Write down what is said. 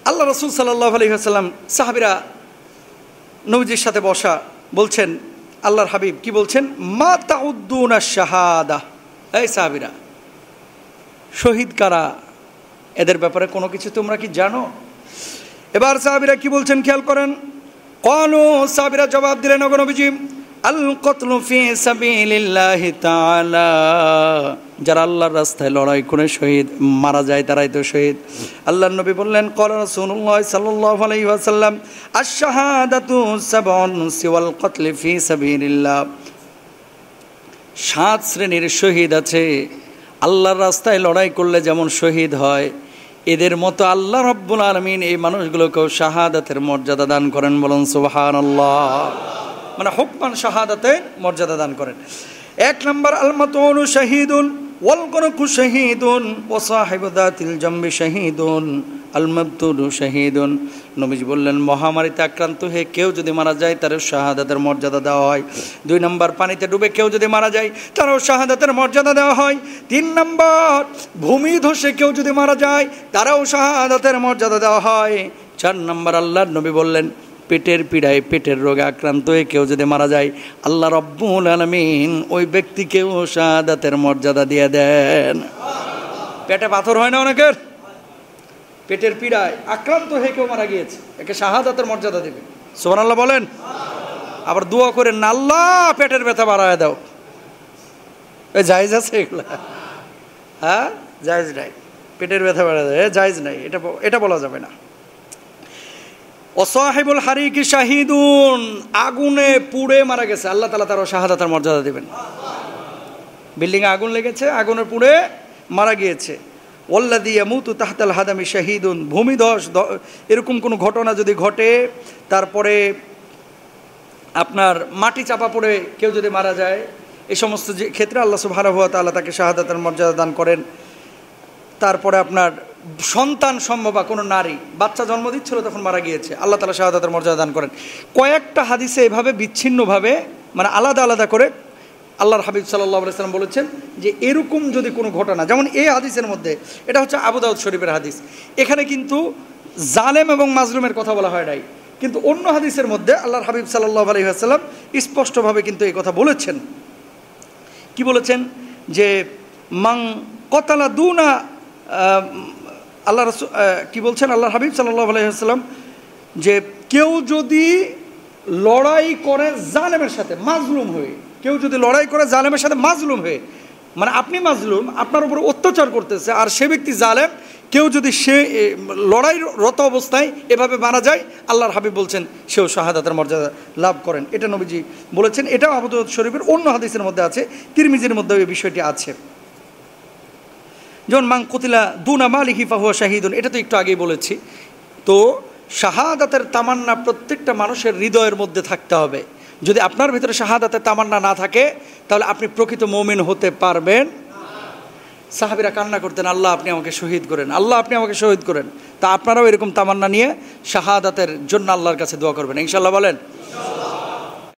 আল্লাহ রাসূল সাল্লাল্লাহু আলাইহি ওয়াসাল্লাম সাহাবীরা নবীজির সাথে বসা, বলছেন আল্লাহর হাবিব কি বলছেন, মা তাউদ্দুনা শাহাদা, এই সাহাবীরা শহীদ কারা, এদের ব্যাপারে কোনো কিছু তোমরা কি জানো? এবার সাহাবীরা কি বলছেন খেয়াল করেন। ক্বালু, সাহাবীরা জবাব দিলেন, ওগো নবীজি, আল কতলু ফি সাবিলিল্লাহি তাআলা, যারা আল্লাহর রাস্তায় লড়াই করে শহীদ মারা যায় তারাই তো শহীদ। আল্লাহর নবী বললেন, ক্বালা রাসূলুল্লাহ সাল্লাল্লাহু আলাইহি ওয়াসাল্লাম, আশ-শাহাদাতু সাবউন সিওয়াল কতলি ফি সাবিলিল্লাহ, 7 শ্রেণীর শহীদ আছে। আল্লাহর রাস্তায় লড়াই করলে যেমন শহীদ হয়, এদের মতো আল্লাহ রাব্বুল আলামিন এই মানুষগুলোকেও শাহাদাতের মর্যাদা দান করেন। বলুন সুবহানাল্লাহ। মানে হুকমান শাহাদাতের মর্যাদা দান করেন। 1 নম্বর, আল মাতুনু শাহীদুন ওয়াল গনকু শাহীদুন ওয়া সাহিবু যাতিল জামবি শাহীদুন আল মাবতুলু শাহীদুন। নবীজি বললেন, মহামারীতে আক্রান্ত হয়ে কেউ যদি মারা যায় তারও শাহাদাতের মর্যাদা দেওয়া হয়। 2 নম্বর, পানিতে ডুবে কেউ যদি মারা যায় তারও শাহাদাতের মর্যাদা দেওয়া হয়। 3 নম্বর, ভূমি ধসে কেউ যদি মারা যায় তারাও শাহাদাতের মর্যাদা দেওয়া হয়। 4 নম্বর, আল্লাহর নবী বললেন, পেটের পীড়ায় পেটের রোগে আক্রান্ত হয়ে কেউ যদি মারা যায় আল্লাহ রাব্বুল আলামিন ওই ব্যক্তিকেও শাহাদাতের মর্যাদা দিয়ে দেন। পেটে পাথর হয় না অনেকের, পেটের পীড়ায় আক্রান্ত হয়ে কেউ মারা গিয়েছে, একে শাহাদাতের মর্যাদা দেবে। সুবহানাল্লাহ বলেন। আবার দোয়া করেন, আল্লাহ পেটের ব্যথা বাড়ায় দাও, এ জায়েজ আছে এগুলা? হ্যাঁ, জায়েজ নাই। পেটের ব্যথা বাড়ায় দাও, জায়েজ নাই, এটা বলা যাবে না। ওয়াসাহিবুল হারিকি শাহীদুন, আগুনে পুড়ে মারা গেছে, আল্লাহ তাআলা তারও শাহাদাতের মর্যাদা দিবেন। বিল্ডিংয়ে আগুন লেগেছে, আগুনে পুড়ে মারা গিয়েছে। ওয়াল্লাযী ইয়ামুতু তাহতাল হাদামি শাহীদুন, ভূমিধস এরকম কোনো ঘটনা যদি ঘটে, তারপরে আপনার মাটি চাপা পড়ে কেউ যদি মারা যায়, এই সমস্ত যে ক্ষেত্রে আল্লাহ সুবহানাহু ওয়া তাআলা তাকে শাহাদাতের মর্যাদা দান করেন। তারপরে আপনার সন্তান সম্ভব বা কোনো নারী বাচ্চা জন্ম দিচ্ছিল তখন মারা গিয়েছে, আল্লাহ তাআলা শাহাদাতের মর্যাদা দান করেন। কয়েকটা হাদিসে এভাবে বিচ্ছিন্নভাবে মানে আলাদা আলাদা করে আল্লাহর হাবিব সাল্লাল্লাহু আলাইহি ওয়াসাল্লাম বলেছেন যে এরকম যদি কোনো ঘটনা, যেমন এই হাদিসের মধ্যে, এটা হচ্ছে আবু দাউদ শরীফের হাদিস, এখানে কিন্তু জালেম এবং মাজলুমের কথা বলা হয় নাই, কিন্তু অন্য হাদিসের মধ্যে আল্লাহর হাবিব সাল্লাল্লাহু আলাইহি ওয়াসাল্লাম স্পষ্টভাবে কিন্তু এই কথা বলেছেন। কি বলেছেন? যে মান কতালা দুনা, আল্লাহ রাসূল কি বলছেন আল্লাহর হাবিব সাল্লাল্লাহু আলাইহি ওয়াসাল্লাম, যে কেউ যদি লড়াই করে জালেমের সাথে মাজলুম হয়ে, কেউ যদি লড়াই করে জালেমের সাথে মাজলুম হয়ে, মানে আপনি মাজলুম, আপনার উপর অত্যাচার করতেছে আর সে ব্যক্তি জালেম, কেউ যদি সে লড়াইরত অবস্থায় এভাবে মারা যায়, আল্লাহর হাবিব বলছেন সেও শাহাদাতের মর্যাদা লাভ করেন। এটা নবীজি বলেছেন। এটাও আবু দাউদ শরীফের অন্য হাদিসের মধ্যে আছে, তিরমিজির মধ্যেও এই বিষয়টি আছে। যেমন মান কুতিলা দুনা মালিহি ফাহুয়া শাহীদুন, এটা তো একটু আগেই বলেছি। তো শাহাদাতের তামান্না প্রত্যেকটা মানুষের হৃদয়ের মধ্যে থাকতে হবে। যদি আপনার ভিতরে শাহাদাতের তামান্না না থাকে তাহলে আপনি প্রকৃত মুমিন হতে পারবেন। সাহাবীরা কান্না করতেন, আল্লাহ আপনি আমাকে শহীদ করেন, আল্লাহ আপনি আমাকে শহীদ করেন। তা আপনারাও এরকম তামান্না নিয়ে শাহাদাতের জন্য আল্লাহর কাছে দোয়া করবেন ইনশাআল্লাহ, বলেন।